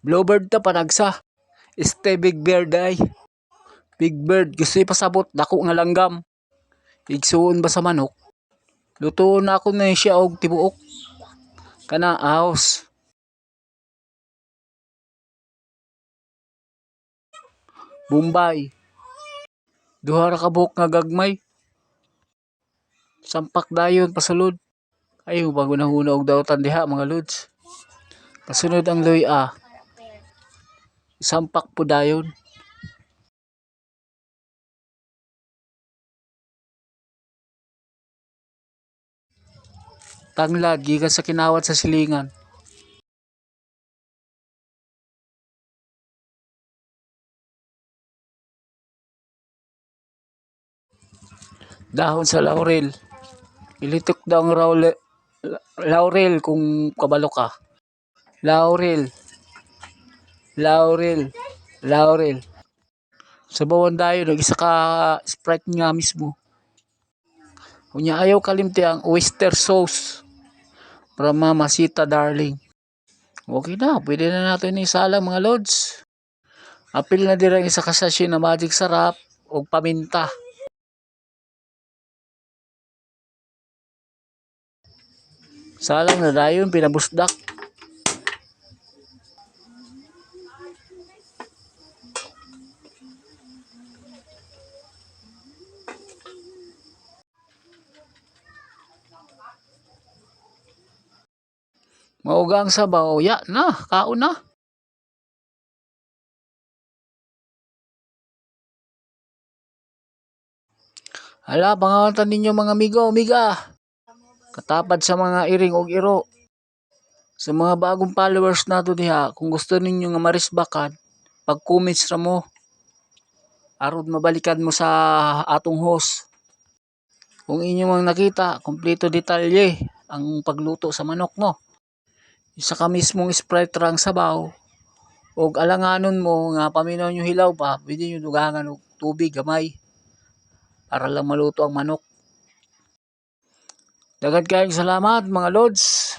Bluebird ta panagsa. Big bird ay. Big bird gusto ipasabot dako nga langgam. Igsuon ba sa manok? Lutuon na ako na siya og tibuok. Kana ahos. Bombay. Duha ra ka buhok nga gagmay. Sampak dayon pasulod. Ay bago na hunog daw tandiha mga lods. Pasunod ang luya. Sampak po dayon. Tanglad gikan sa kinawat sa silingan. Dahon sa laurel. Ilitok daw ang laurel kung kabalo ka. Laurel. Sabawan dayon isa ka Sprite nga mismo. Unya ayaw kalimti ang oyster sauce. Para mamasita darling. Okay na, pwede na natin isalang mga lods. Apil na dirang isa ka sachet na magic sarap o paminta. Salang na dayon pinabusdak. Maugang sabaw, ya na, kaon na. Hala, pangawantan ninyo mga amiga. Katapad sa mga iring og iro. Sa mga bagong followers nato diha, kung gusto ninyo nga marisbakan, pag-comments ra mo. Aron mabalikan mo sa atong host. Kung inyo mang nakita, kompleto detalye ang pagluto sa manok no. Isa ka mismong Sprite rang sabaw. Og alanganon mo nga paminaw nyo hilaw pa, pwede nyo dugangan og tubig gamay. Para lang maluto ang manok. Daghang kayong salamat mga lods.